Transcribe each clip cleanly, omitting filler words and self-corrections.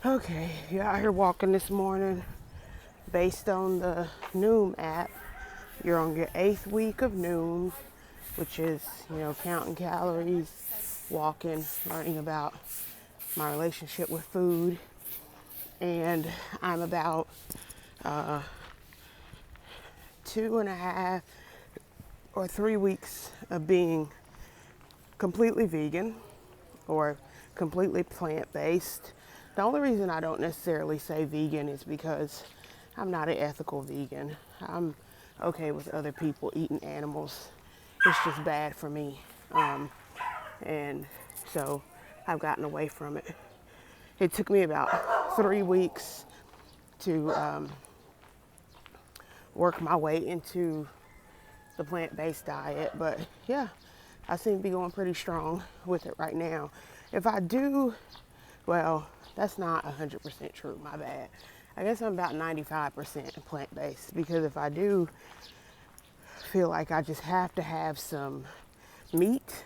Okay, you're out here walking this morning. Based on the Noom app, you're on your 8th week of Noom, which is, counting calories, walking, learning about my relationship with food. And I'm about 2.5 or 3 weeks of being completely vegan or completely plant-based. The only reason I don't necessarily say vegan is because I'm not an ethical vegan. I'm okay with other people eating animals. It's just bad for me. And so I've gotten away from it. It took me about 3 weeks to work my way into the plant-based diet. But yeah, I seem to be going pretty strong with it right now. If I do, well, that's not 100% true, my bad. I guess I'm about 95% plant-based, because if I do feel like I just have to have some meat,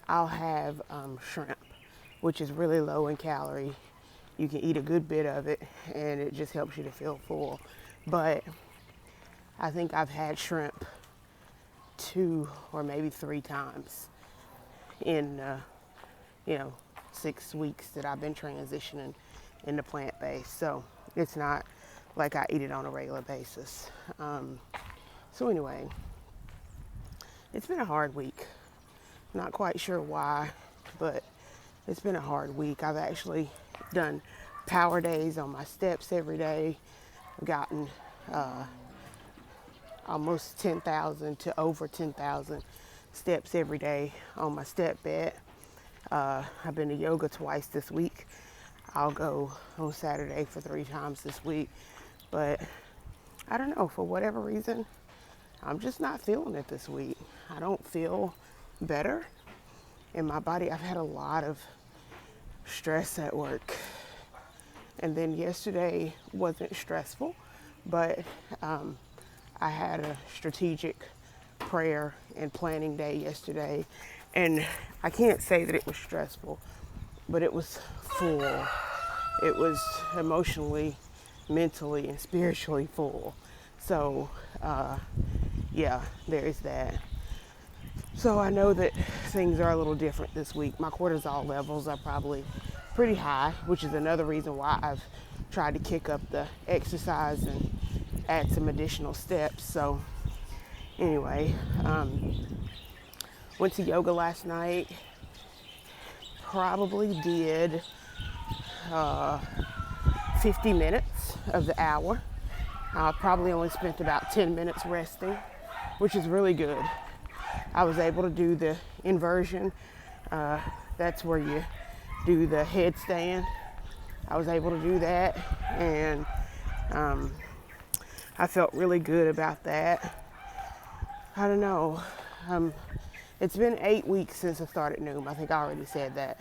I'll have shrimp, which is really low in calorie. You can eat a good bit of it and it just helps you to feel full. But I think I've had shrimp 2 or maybe 3 times in 6 weeks that I've been transitioning into plant-based. So it's not like I eat it on a regular basis. So anyway, it's been a hard week. Not quite sure why, but it's been a hard week. I've actually done power days on my steps every day. I've gotten almost 10,000 to over 10,000 steps every day on my step bed. I've been to yoga twice this week. I'll go on Saturday for 3 times this week. But I don't know, for whatever reason, I'm just not feeling it this week. I don't feel better in my body. I've had a lot of stress at work. And then yesterday wasn't stressful, but I had a strategic prayer and planning day yesterday. And I can't say that it was stressful, but it was full. It was emotionally, mentally, and spiritually full. So, yeah, there's that. So I know that things are a little different this week. My cortisol levels are probably pretty high, which is another reason why I've tried to kick up the exercise and add some additional steps. So anyway, went to yoga last night. Probably did 50 minutes of the hour. I probably only spent about 10 minutes resting, which is really good. I was able to do the inversion. That's where you do the headstand. I was able to do that, and I felt really good about that. I don't know. It's been 8 weeks since I started Noom. I think I already said that.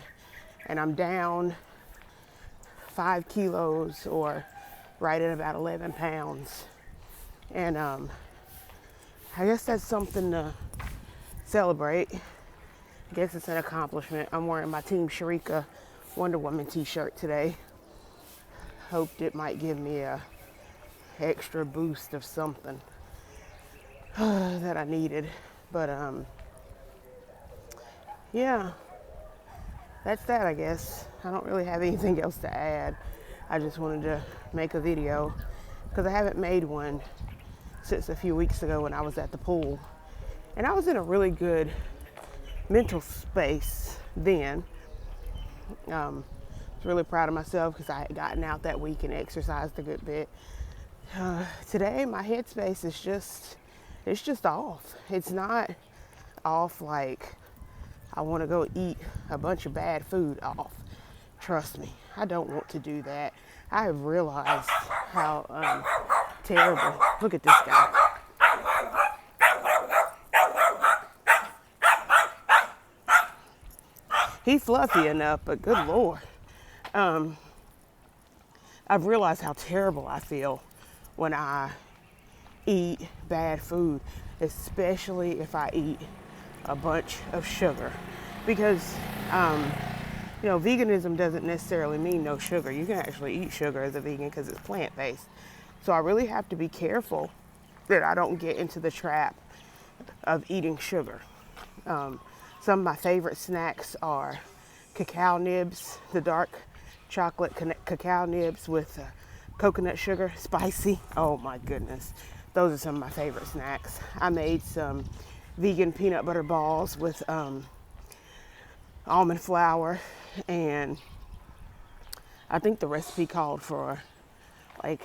And I'm down 5 kilos, or right at about 11 pounds. And I guess that's something to celebrate. I guess it's an accomplishment. I'm wearing my Team Sharika Wonder Woman t-shirt today. Hoped it might give me a extra boost of something that I needed. But yeah, that's that, I guess. I don't really have anything else to add. I just wanted to make a video because I haven't made one since a few weeks ago when I was at the pool. And I was in a really good mental space then. I was really proud of myself because I had gotten out that week and exercised a good bit. Today, my headspace is just off. It's not off like I want to go eat a bunch of bad food off. Trust me, I don't want to do that. I have realized how terrible. Look at this guy. He's fluffy enough, but good Lord. I've realized how terrible I feel when I eat bad food, especially if I eat a bunch of sugar. Because veganism doesn't necessarily mean no sugar. You can actually eat sugar as a vegan because it's plant-based. So I really have to be careful that I don't get into the trap of eating sugar. Some of my favorite snacks are cacao nibs, the dark chocolate cacao nibs with coconut sugar, spicy. Oh my goodness. Those are some of my favorite snacks. I made some vegan peanut butter balls with almond flour, and I think the recipe called for like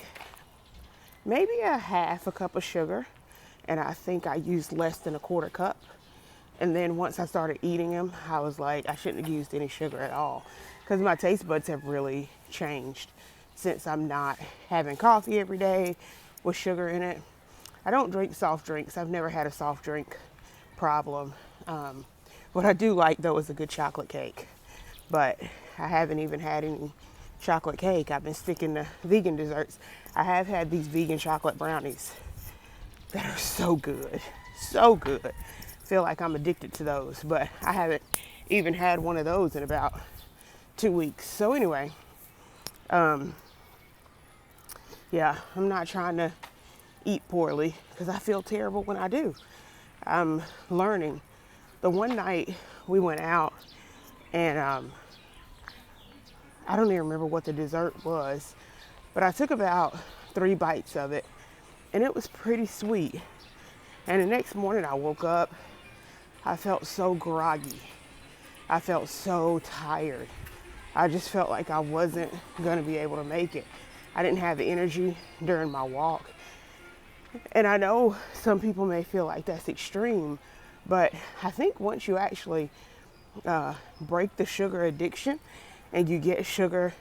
maybe a half a cup of sugar, and I think I used less than a quarter cup. And then once I started eating them, I was like, I shouldn't have used any sugar at all, because my taste buds have really changed since I'm not having coffee every day with sugar in it. I don't drink soft drinks. I've never had a soft drink problem. What I do like though is a good chocolate cake, but I haven't even had any chocolate cake. I've been sticking to vegan desserts. I have had these vegan chocolate brownies that are so good, so good. Feel like I'm addicted to those, but I haven't even had one of those in about 2 weeks. So anyway, yeah, I'm not trying to eat poorly because I feel terrible when I do. I'm learning. The one night we went out and I don't even remember what the dessert was, but I took about 3 bites of it and it was pretty sweet. And the next morning I woke up, I felt so groggy. I felt so tired. I just felt like I wasn't going to be able to make it. I didn't have the energy during my walk. And I know some people may feel like that's extreme, but I think once you actually break the sugar addiction and you get sugar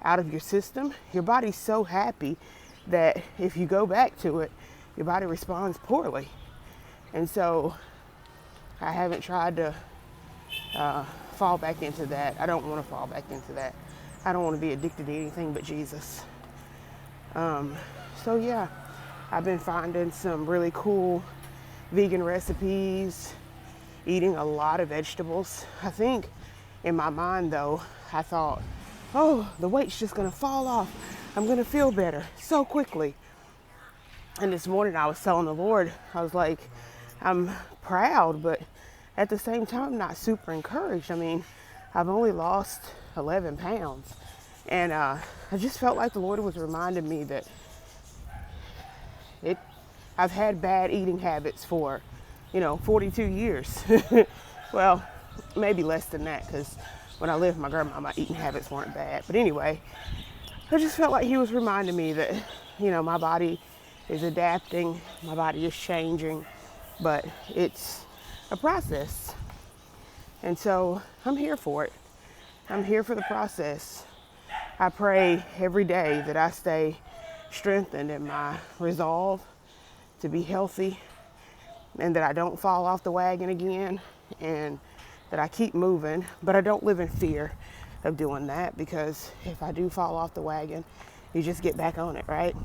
out of your system, your body's so happy that if you go back to it, your body responds poorly. And so I haven't tried to fall back into that. I don't want to fall back into that. I don't want to be addicted to anything but Jesus. So yeah, I've been finding some really cool vegan recipes, eating a lot of vegetables. I think in my mind though, I thought, oh, the weight's just gonna fall off. I'm gonna feel better so quickly. And this morning I was telling the Lord, I was like, I'm proud, but at the same time, not super encouraged. I mean, I've only lost 11 pounds. And I just felt like the Lord was reminding me that I've had bad eating habits for, 42 years. Well, maybe less than that, because when I lived with my grandma, my eating habits weren't bad. But anyway, I just felt like he was reminding me that, my body is adapting, my body is changing, but it's a process. And so I'm here for it. I'm here for the process. I pray every day that I stay strengthened in my resolve to be healthy, and that I don't fall off the wagon again, and that I keep moving, but I don't live in fear of doing that, because if I do fall off the wagon, you just get back on it, right?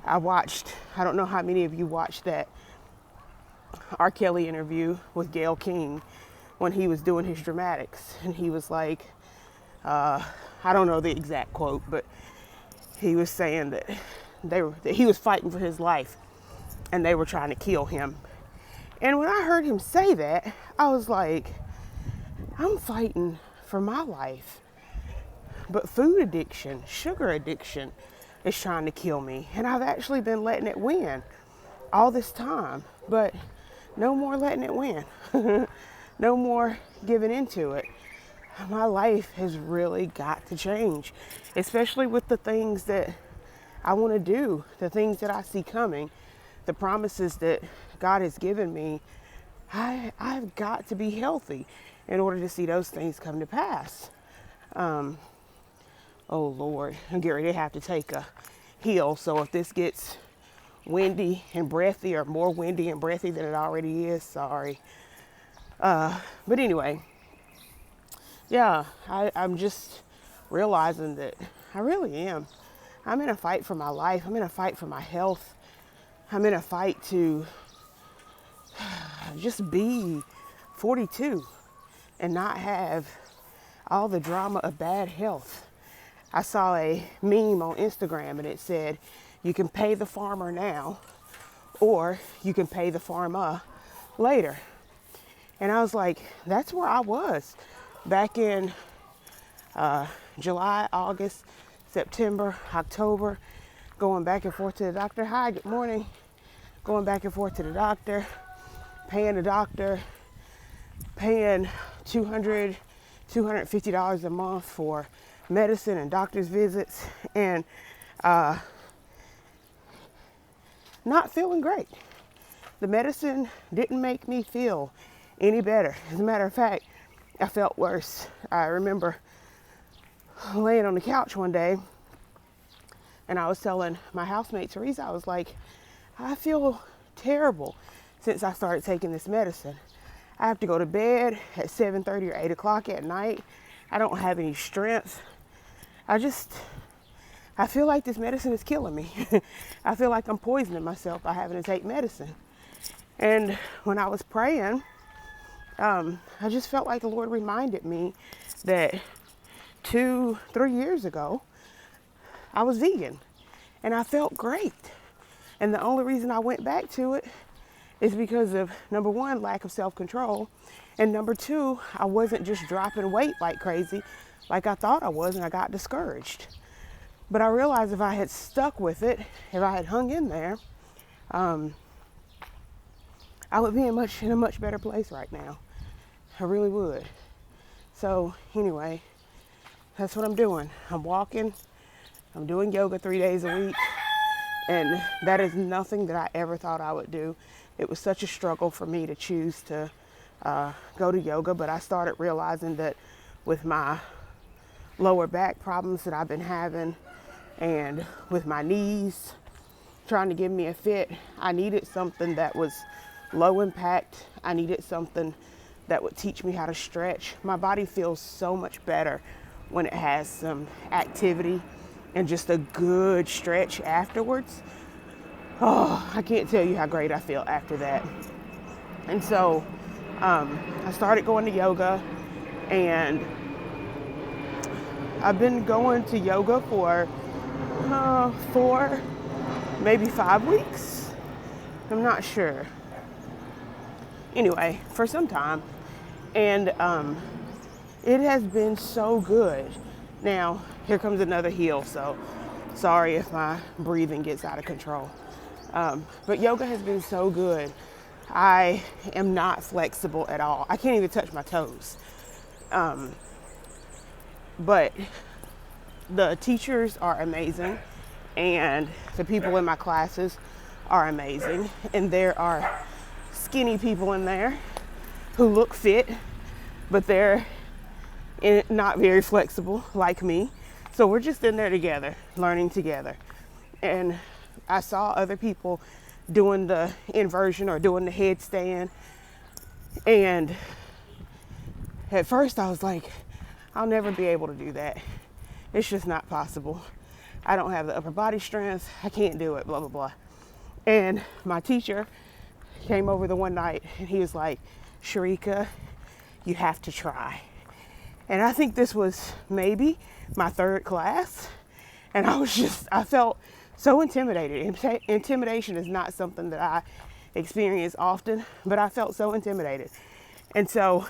I don't know how many of you watched that R. Kelly interview with Gayle King when he was doing his dramatics, and he was like, I don't know the exact quote, but he was saying that he was fighting for his life and they were trying to kill him. And when I heard him say that, I was like, I'm fighting for my life, but food addiction, sugar addiction is trying to kill me, and I've actually been letting it win all this time. But no more letting it win. No more giving into it. My life has really got to change, especially with the things that I want to do, the things that I see coming, the promises that God has given me. I've got to be healthy in order to see those things come to pass. Oh Lord, I'm getting ready to have to take a hill. So if this gets windy and breathy, or more windy and breathy than it already is, sorry. But anyway, yeah, I'm just realizing that I really am. I'm in a fight for my life. I'm in a fight for my health. I'm in a fight to just be 42 and not have all the drama of bad health. I saw a meme on Instagram and it said, you can pay the farmer now or you can pay the farmer later. And I was like, that's where I was back in July, August, September, October, going back and forth to the doctor. Hi, good morning. Going back and forth to the doctor, paying the doctor, paying $200, $250 a month for medicine and doctor's visits, and not feeling great. The medicine didn't make me feel any better. As a matter of fact, I felt worse. I remember laying on the couch one day and I was telling my housemate Teresa, I was like, I feel terrible since I started taking this medicine. I have to go to bed at 7:30 or 8 o'clock at night. I don't have any strength. I feel like this medicine is killing me. I feel like I'm poisoning myself by having to take medicine. And when I was praying, I just felt like the Lord reminded me that 2-3 years ago, I was vegan and I felt great. And the only reason I went back to it is because of, number one, lack of self-control. And number two, I wasn't just dropping weight like crazy, like I thought I was, and I got discouraged. But I realized if I had stuck with it, if I had hung in there, I would be in a much better place right now. I really would. So anyway, that's what I'm doing. I'm walking. I'm doing yoga 3 days a week. And that is nothing that I ever thought I would do. It was such a struggle for me to choose to go to yoga, but I started realizing that with my lower back problems that I've been having and with my knees trying to give me a fit, I needed something that was low impact. I needed something that would teach me how to stretch. My body feels so much better when it has some activity and just a good stretch afterwards. Oh, I can't tell you how great I feel after that. And so I started going to yoga, and I've been going to yoga for 4, maybe 5 weeks. I'm not sure. Anyway, for some time. And it has been so good. Now, here comes another heel, so sorry if my breathing gets out of control. But yoga has been so good. I am not flexible at all. I can't even touch my toes. But the teachers are amazing, and the people in my classes are amazing. And there are skinny people in there who look fit, but they're not very flexible like me. So we're just in there together, learning together. And I saw other people doing the inversion or doing the headstand. And at first I was like, I'll never be able to do that. It's just not possible. I don't have the upper body strength. I can't do it, blah, blah, blah. And my teacher came over the one night and he was like, Sharika, you have to try. And I think this was maybe my 3rd class. And I felt so intimidated. Intimidation is not something that I experience often, but I felt so intimidated. And so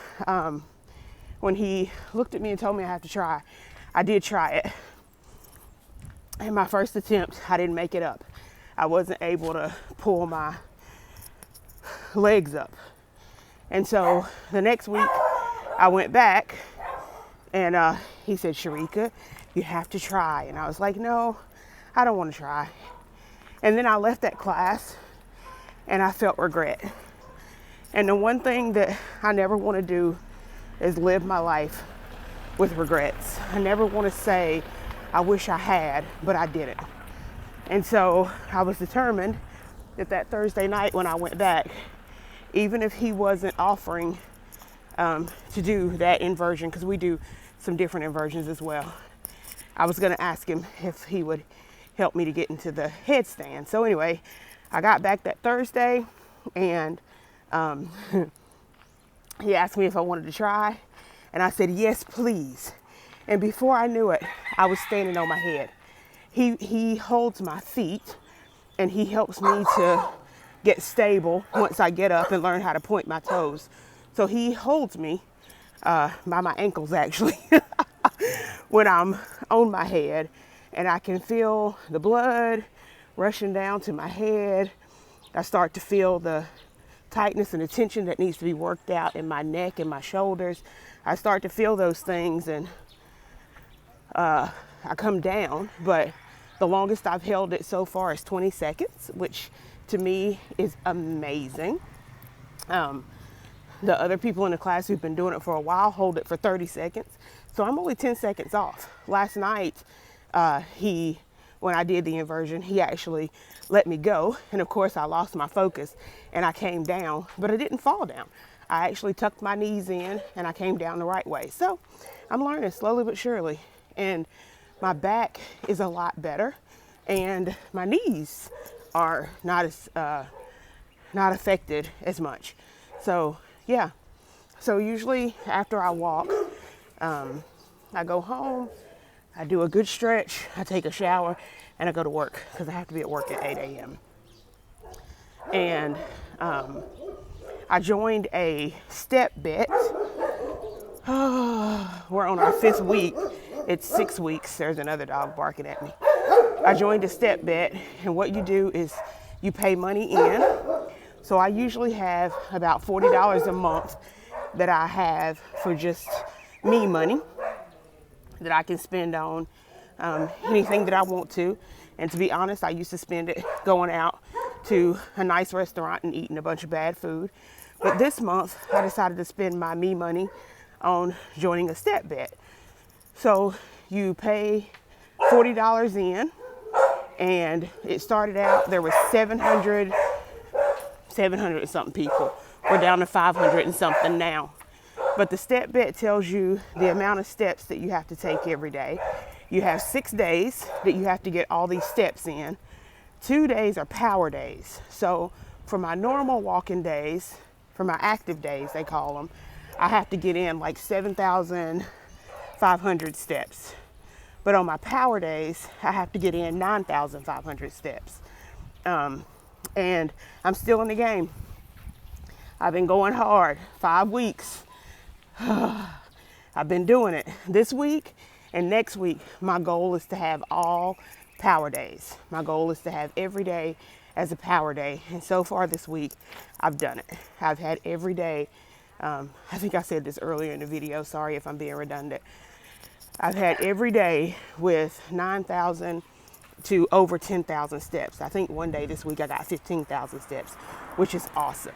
when he looked at me and told me I have to try, I did try it. And my first attempt, I didn't make it up. I wasn't able to pull my legs up. And so the next week I went back and he said, Sharika, you have to try. And I was like, no, I don't want to try. And then I left that class and I felt regret. And the one thing that I never want to do is live my life with regrets. I never want to say, I wish I had, but I didn't. And so I was determined that Thursday night when I went back, even if he wasn't offering to do that inversion, because we do some different inversions as well, I was going to ask him if he would help me to get into the headstand. So anyway, I got back that Thursday and he asked me if I wanted to try. And I said, yes, please. And before I knew it, I was standing on my head. He holds my feet and he helps me to get stable once I get up and learn how to point my toes. So he holds me by my ankles actually when I'm on my head, and I can feel the blood rushing down to my head. I start to feel the tightness and the tension that needs to be worked out in my neck and my shoulders. I start to feel those things, and I come down, but the longest I've held it so far is 20 seconds, which to me is amazing. The other people in the class who've been doing it for a while hold it for 30 seconds. So I'm only 10 seconds off. Last night, when I did the inversion, he actually let me go. And of course I lost my focus and I came down, but I didn't fall down. I actually tucked my knees in and I came down the right way. So I'm learning slowly but surely. And my back is a lot better and my knees are not affected as much. So yeah. So usually after I walk, I go home, I do a good stretch, I take a shower, and I go to work because I have to be at work at 8 a.m. And I joined a step bet. We're on our 5th week. It's 6 weeks. There's another dog barking at me. I joined a step bet, and what you do is you pay money in. So I usually have about $40 a month that I have for just me money that I can spend on anything that I want to. And to be honest, I used to spend it going out to a nice restaurant and eating a bunch of bad food. But this month, I decided to spend my me money on joining a step bet. So you pay $40 in, and it started out, there was 700 and something people. We're down to 500 and something now. But the step bet tells you the amount of steps that you have to take every day. You have 6 days that you have to get all these steps in. 2 days are power days. So for my normal walking days, for my active days, they call them, I have to get in like 7,500 steps. But on my power days, I have to get in 9,500 steps. And I'm still in the game. I've been going hard, 5 weeks. I've been doing it. This week and next week, my goal is to have all power days. My goal is to have every day as a power day. And so far this week, I've done it. I've had every day. I think I said this earlier in the video. Sorry if I'm being redundant. I've had every day with 9,000 to over 10,000 steps. I think one day this week I got 15,000 steps, which is awesome.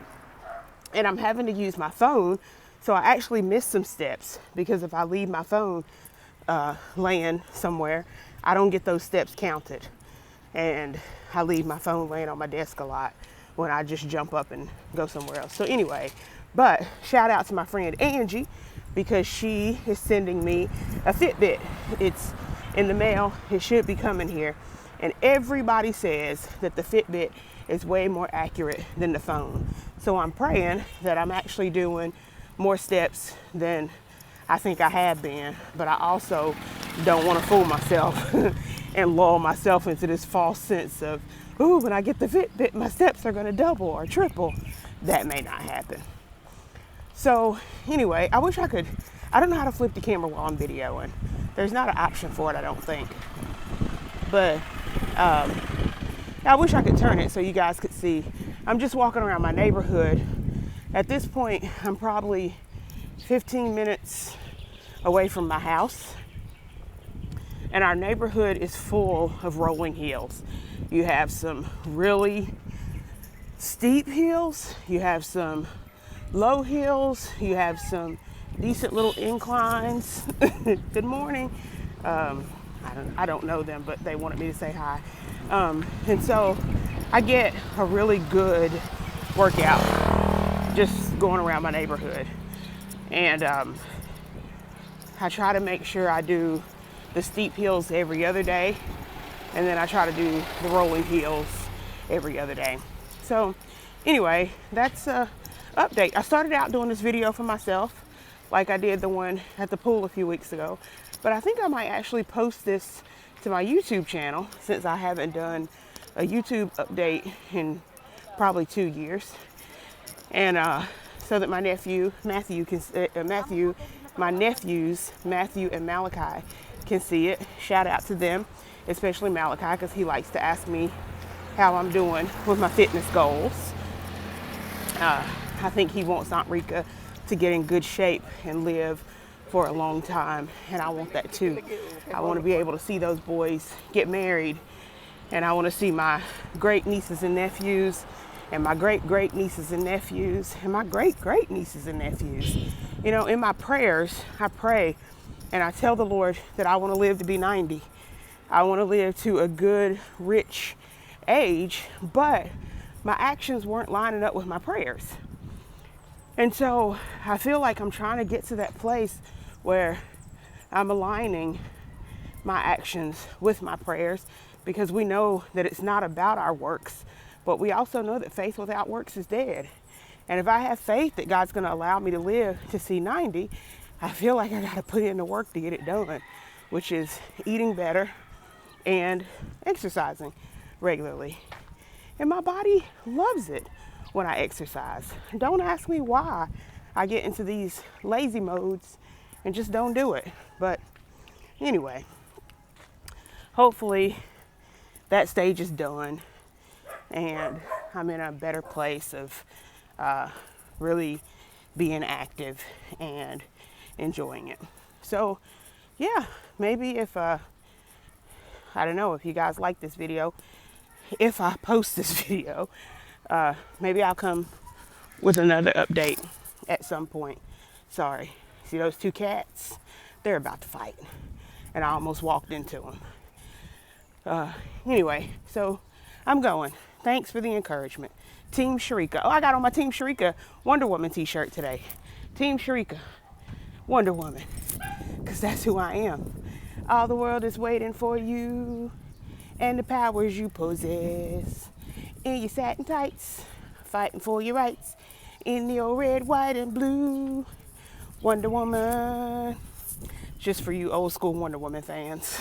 And I'm having to use my phone, so I actually missed some steps because if I leave my phone laying somewhere, I don't get those steps counted. And I leave my phone laying on my desk a lot when I just jump up and go somewhere else. So anyway, but shout out to my friend Angie because she is sending me a Fitbit. It's in the mail. It should be coming here. And everybody says that the Fitbit is way more accurate than the phone. So I'm praying that I'm actually doing more steps than I think I have been. But I also don't want to fool myself and lull myself into this false sense of, ooh, when I get the Fitbit, my steps are going to double or triple. That may not happen. So anyway, I wish I could, I don't know how to flip the camera while I'm videoing. There's not an option for it, I don't think. But I wish I could turn it so you guys could see. I'm just walking around my neighborhood. At this point, I'm probably 15 minutes away from my house. And our neighborhood is full of rolling hills. You have some really steep hills. You have some low hills. You have some decent little inclines. Good morning. I don't know them, but they wanted me to say hi. And so I get a really good workout just going around my neighborhood. And I try to make sure I do the steep hills every other day. And then I try to do the rolling hills every other day. So anyway, that's an update. I started out doing this video for myself like I did the one at the pool a few weeks ago. But I think I might actually post this to my YouTube channel, since I haven't done a YouTube update in probably 2 years. And so that my nephew, my nephews, Matthew and Malachi, can see it. Shout out to them, especially Malachi, because he likes to ask me how I'm doing with my fitness goals. I think he wants Aunt Rika to get in good shape and live for a long time, and I want that too. I want to be able to see those boys get married, and I want to see my great nieces and nephews, and my great nieces and nephews, and my great nieces and nephews. You know, in my prayers, I pray and I tell the Lord that I want to live to be 90. I want to live to a good, rich age, but my actions weren't lining up with my prayers. And so I feel like I'm trying to get to that place where I'm aligning my actions with my prayers, because we know that it's not about our works, but we also know that faith without works is dead. And if I have faith that God's going to allow me to live to see 90, I feel like I got to put in the work to get it done, which is eating better and exercising regularly. And my body loves it when I exercise. Don't ask me why I get into these lazy modes and just don't do it. But anyway, hopefully that stage is done and I'm in a better place of really being active and enjoying it. So yeah, maybe if I don't know if you guys like this video, if I post this video, maybe I'll come with another update at some point. Sorry, see those two cats? They're about to fight, and I almost walked into them. Anyway, so I'm going. Thanks for the encouragement. Team Sharika. Oh, I got on my Team Sharika Wonder Woman t-shirt today. Team Sharika, Wonder Woman, because that's who I am. All the world is waiting for you and the powers you possess. In your satin tights, fighting for your rights. In your red, white, and blue. Wonder Woman. Just for you old school Wonder Woman fans.